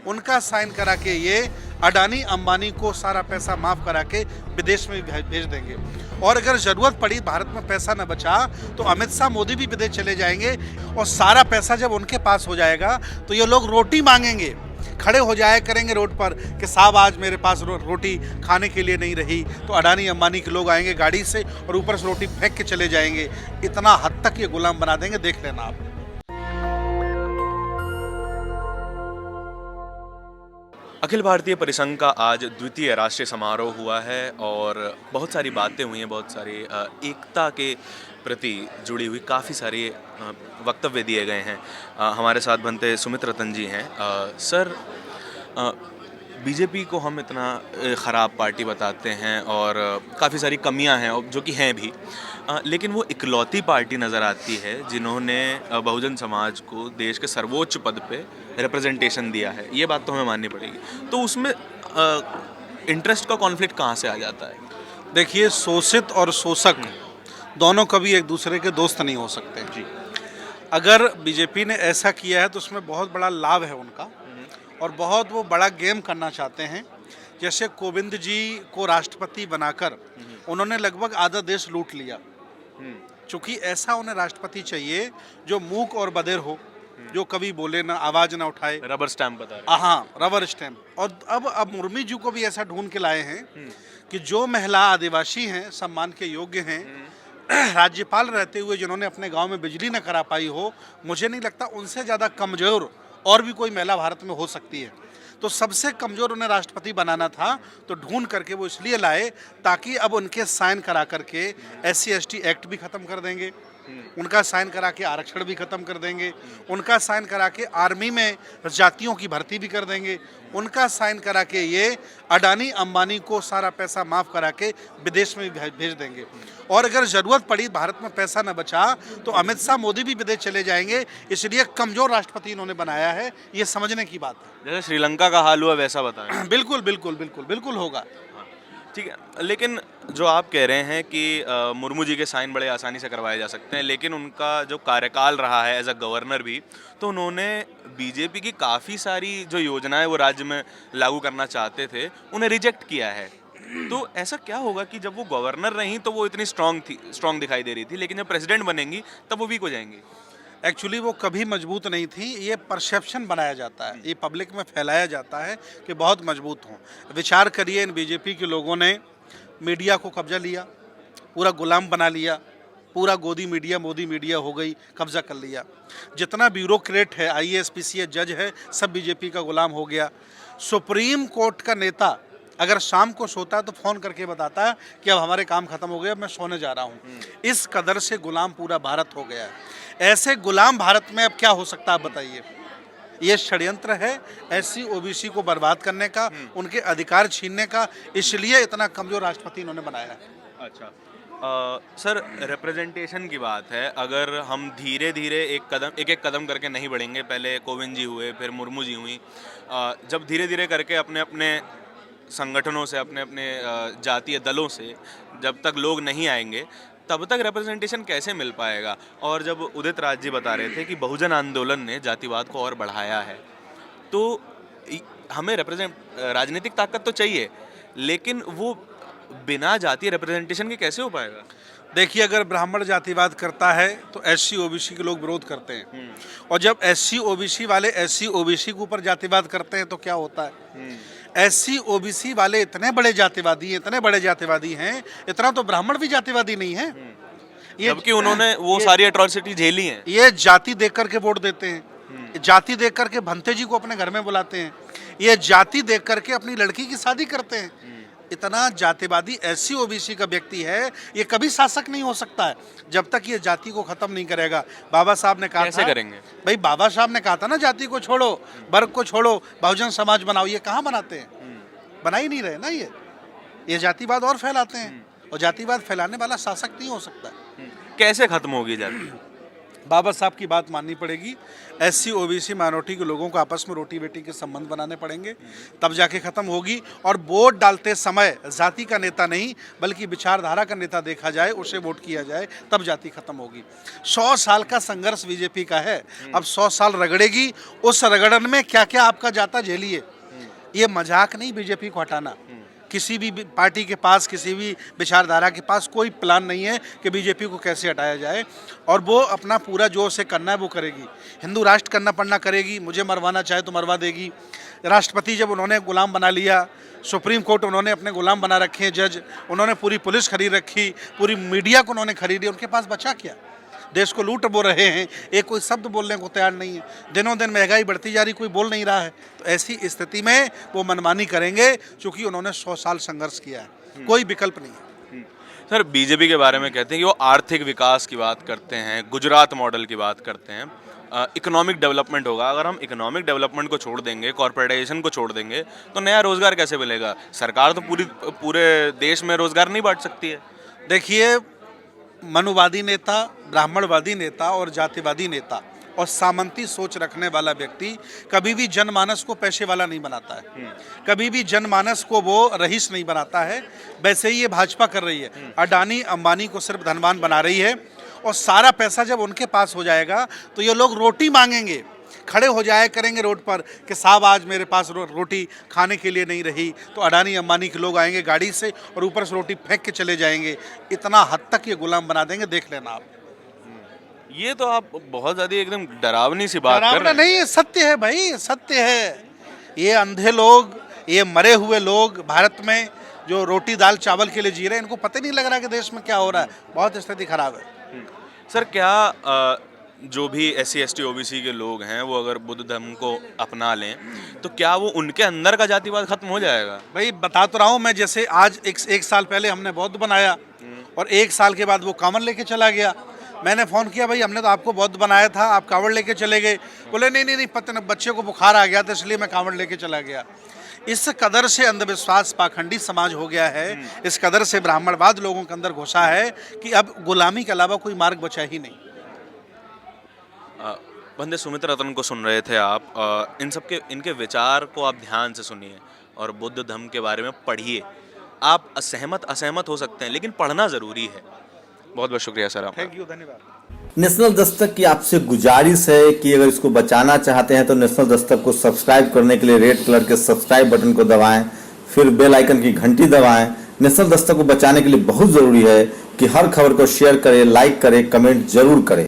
उनका साइन करा के ये अडानी अंबानी को सारा पैसा माफ करा के विदेश में भेज देंगे। और अगर ज़रूरत पड़ी भारत में पैसा न बचा तो अमित शाह मोदी भी विदेश चले जाएंगे और सारा पैसा जब उनके पास हो जाएगा तो ये लोग रोटी मांगेंगे, खड़े हो जाया करेंगे रोड पर कि साहब आज मेरे पास रोटी खाने के लिए नहीं रही। तो अडानी अंबानी के लोग आएंगे गाड़ी से और ऊपर से रोटी फेंक के चले जाएंगे। इतना हद तक ये गुलाम बना देंगे, देख लेना आप। अखिल भारतीय परिसंघ का आज द्वितीय राष्ट्रीय समारोह हुआ है और बहुत सारी बातें हुई हैं, बहुत सारी एकता के प्रति जुड़ी हुई काफ़ी सारी वक्तव्य दिए गए हैं। हमारे साथ बनते सुमित रतन जी हैं। सर, बीजेपी को हम इतना ख़राब पार्टी बताते हैं और काफ़ी सारी कमियां हैं जो कि हैं भी, लेकिन वो इकलौती पार्टी नज़र आती है जिन्होंने बहुजन समाज को देश के सर्वोच्च पद पे रिप्रेजेंटेशन दिया है। ये बात तो हमें माननी पड़ेगी। तो उसमें इंटरेस्ट का कॉन्फ्लिक्ट कहाँ से आ जाता है? देखिए, शोषित और शोषक दोनों कभी एक दूसरे के दोस्त नहीं हो सकते जी। अगर बीजेपी ने ऐसा किया है तो उसमें बहुत बड़ा लाभ है उनका और बहुत वो बड़ा गेम करना चाहते हैं। जैसे कोविंद जी को राष्ट्रपति बनाकर उन्होंने लगभग आधा देश लूट लिया। चूंकि ऐसा उन्हें राष्ट्रपति चाहिए जो मूक और बधिर हो, जो कभी बोले ना, आवाज ना उठाए, रबर स्टैम्प बता रहे हैं। हाँ, रबर स्टैम्प। और अब मुर्मू जी को भी ऐसा ढूंढ के लाए हैं कि जो महिला आदिवासी हैं, सम्मान के योग्य हैं, राज्यपाल रहते हुए जिन्होंने अपने गांव में बिजली न करा पाई हो, मुझे नहीं लगता उनसे ज़्यादा कमज़ोर और भी कोई महिला भारत में हो सकती है। तो सबसे कमज़ोर उन्हें राष्ट्रपति बनाना था, तो ढूंढ करके वो इसलिए लाए ताकि अब उनके साइन करा करके SC/ST एक्ट भी ख़त्म कर देंगे, उनका साइन करा के आरक्षण भी ख़त्म कर देंगे, उनका साइन करा के आर्मी में जातियों की भर्ती भी कर देंगे, उनका साइन करा के ये अडानी अंबानी को सारा पैसा माफ़ करा के विदेश में भेज देंगे। और अगर ज़रूरत पड़ी भारत में पैसा न बचा तो अमित शाह मोदी भी विदेश चले जाएंगे। इसलिए कमज़ोर राष्ट्रपति इन्होंने बनाया है, ये समझने की बात है। जैसे श्रीलंका का हाल हुआ वैसा बताएं। बिल्कुल बिल्कुल बिल्कुल बिल्कुल होगा। ठीक है, लेकिन जो आप कह रहे हैं कि मुर्मू जी के साइन बड़े आसानी से करवाए जा सकते हैं, लेकिन उनका जो कार्यकाल रहा है एज अ गवर्नर भी, तो उन्होंने बीजेपी की काफ़ी सारी जो योजनाएं वो राज्य में लागू करना चाहते थे, उन्हें रिजेक्ट किया है। तो ऐसा क्या होगा कि जब वो गवर्नर रहीं तो वो इतनी स्ट्रांग दिखाई दे रही थी, लेकिन जब प्रेसिडेंट बनेंगी तब वो वीक हो जाएंगी? एक्चुअली वो कभी मजबूत नहीं थी। ये परसेप्शन बनाया जाता है, ये पब्लिक में फैलाया जाता है कि बहुत मजबूत हों। विचार करिए, इन बीजेपी के लोगों ने मीडिया को कब्जा लिया, पूरा गुलाम बना लिया, पूरा गोदी मीडिया मोदी मीडिया हो गई, कब्जा कर लिया। जितना ब्यूरोक्रेट है, IAS PCS जज है, सब बीजेपी का गुलाम हो गया। सुप्रीम कोर्ट का नेता अगर शाम को सोता है तो फ़ोन करके बताता है कि अब हमारे काम खत्म हो गया, मैं सोने जा रहा हूँ। इस कदर से गुलाम पूरा भारत हो गया है। ऐसे गुलाम भारत में अब क्या हो सकता है, बताइए? ये षड्यंत्र है SC OBC को बर्बाद करने का, उनके अधिकार छीनने का। इसलिए इतना कमजोर राष्ट्रपति इन्होंने बनाया है। अच्छा, सर, रिप्रेजेंटेशन की बात है। अगर हम धीरे धीरे एक एक कदम करके नहीं बढ़ेंगे, पहले कोविंद जी हुए, फिर मुर्मू जी हुई, जब धीरे धीरे करके अपने अपने संगठनों से, अपने अपने जातीय दलों से जब तक लोग नहीं आएंगे तब तक रिप्रेजेंटेशन कैसे मिल पाएगा? और जब उदित राज जी बता रहे थे कि बहुजन आंदोलन ने जातिवाद को और बढ़ाया है, तो हमें राजनीतिक ताकत तो चाहिए, लेकिन वो बिना जातीय रिप्रेजेंटेशन के कैसे हो पाएगा? देखिए, अगर ब्राह्मण जातिवाद करता है तो SC OBC के लोग विरोध करते हैं, और जब SC OBC वाले SC OBC के ऊपर जातिवाद करते हैं तो क्या होता है? SC OBC वाले इतने बड़े जातिवादी हैं, इतना तो ब्राह्मण भी जातिवादी नहीं है। जबकि उन्होंने वो सारी एट्रॉसिटी झेली हैं। ये जाति देख करके वोट देते हैं, जाति देख करके भंते जी को अपने घर में बुलाते हैं, ये जाति देख करके अपनी लड़की की शादी करते हैं। इतना जातिवादी SC OBC का व्यक्ति है, ये कभी शासक नहीं हो सकता है जब तक ये जाति को खत्म नहीं करेगा। बाबा साहब ने कहा कैसे करेंगे भाई? बाबा साहब ने कहा था ना, जाति को छोड़ो, वर्ग को छोड़ो, बहुजन समाज बनाओ। ये कहाँ बनाते हैं? बना ही नहीं रहे ना। ये जातिवाद और फैलाते हैं, और जातिवाद फैलाने वाला शासक नहीं हो सकता। कैसे खत्म होगी जाति? बाबा साहब की बात माननी पड़ेगी। SC OBC माइनॉरिटी के लोगों को आपस में रोटी बेटी के संबंध बनाने पड़ेंगे, तब जाके ख़त्म होगी। और वोट डालते समय जाति का नेता नहीं बल्कि विचारधारा का नेता देखा जाए, उसे वोट किया जाए, तब जाति खत्म होगी। 100 साल का संघर्ष बीजेपी का है, अब 100 साल रगड़ेगी। उस रगड़न में क्या क्या आपका जाता झेलिए। ये मजाक नहीं बीजेपी को हटाना। किसी भी पार्टी के पास, किसी भी विचारधारा के पास कोई प्लान नहीं है कि बीजेपी को कैसे हटाया जाए, और वो अपना पूरा जो उसे करना है वो करेगी। हिंदू राष्ट्र करना पड़ना करेगी, मुझे मरवाना चाहे तो मरवा देगी। राष्ट्रपति जब उन्होंने गुलाम बना लिया, सुप्रीम कोर्ट उन्होंने अपने गुलाम बना रखे हैं जज, उन्होंने पूरी पुलिस खरीद रखी, पूरी मीडिया को उन्होंने खरीदी, उनके पास बचा क्या? देश को लूट बोल रहे हैं, एक कोई शब्द बोलने को तैयार नहीं है। दिनों दिन महंगाई बढ़ती जा रही, कोई बोल नहीं रहा है। तो ऐसी स्थिति में वो मनमानी करेंगे, क्योंकि उन्होंने 100 साल संघर्ष किया है, कोई विकल्प नहीं है। सर, बीजेपी के बारे में कहते हैं कि वो आर्थिक विकास की बात करते हैं, गुजरात मॉडल की बात करते हैं, इकोनॉमिक डेवलपमेंट होगा। अगर हम इकोनॉमिक डेवलपमेंट को छोड़ देंगे, कॉर्पोरेटाइजेशन को छोड़ देंगे, तो नया रोजगार कैसे मिलेगा? सरकार तो पूरे देश में रोजगार नहीं बांट सकती है। देखिए, मनुवादी नेता, ब्राह्मणवादी नेता और जातिवादी नेता और सामंती सोच रखने वाला व्यक्ति कभी भी जनमानस को पैसे वाला नहीं बनाता है, कभी भी जनमानस को वो रईस नहीं बनाता है। वैसे ही ये भाजपा कर रही है, अडानी अंबानी को सिर्फ धनवान बना रही है, और सारा पैसा जब उनके पास हो जाएगा तो ये लोग रोटी मांगेंगे, खड़े हो जाया करेंगे रोड पर कि साहब आज मेरे पास रोटी खाने के लिए नहीं रही, तो अडानी अंबानी के लोग आएंगे गाड़ी से और ऊपर से रोटी फेंक के चले जाएंगे। इतना हद तक ये गुलाम बना देंगे, देख लेना आप। ये तो आप बहुत ज़्यादा एकदम डरावनी सी बात कर रहे हैं। नहीं, ये सत्य है भाई, सत्य है। ये अंधे लोग, ये मरे हुए लोग भारत में जो रोटी दाल चावल के लिए जी रहे हैं, इनको पता नहीं लग रहा कि देश में क्या हो रहा है। बहुत स्थिति खराब है। सर, क्या जो भी SC ST OBC के लोग हैं वो अगर बुद्ध धर्म को अपना लें तो क्या वो उनके अंदर का जातिवाद खत्म हो जाएगा? भाई बता तो रहा हूँ मैं, जैसे आज एक साल पहले हमने बौद्ध बनाया और 1 साल के बाद वो कांवड़ लेके चला गया। मैंने फ़ोन किया, भाई हमने तो आपको बौद्ध बनाया था, आप कांवड़ लेके चले गए। बोले नहीं, पता नहीं बच्चे को बुखार आ गया था इसलिए मैं कांवड़ लेके चला गया। इस कदर से अंधविश्वास पाखंडी समाज हो गया है, इस कदर से ब्राह्मणवाद लोगों के अंदर घुसा है कि अब गुलामी के अलावा कोई मार्ग बचा ही नहीं। बंदे सुमित्रा रतन को सुन रहे थे आप, इनके विचार को आप ध्यान से सुनिए और बुद्ध धर्म के बारे में पढ़िए। आप असहमत हो सकते हैं, लेकिन पढ़ना ज़रूरी है। बहुत बहुत शुक्रिया सर आपका। थैंक यू, धन्यवाद। नेशनल दस्तक की आपसे गुजारिश है कि अगर इसको बचाना चाहते हैं तो नेशनल दस्तक को सब्सक्राइब करने के लिए रेड कलर के सब्सक्राइब बटन को दबाएं, फिर बेल आइकन की घंटी दबाएं। नेशनल दस्तक को बचाने के लिए बहुत ज़रूरी है कि हर खबर को शेयर करें, लाइक करें, कमेंट जरूर करें।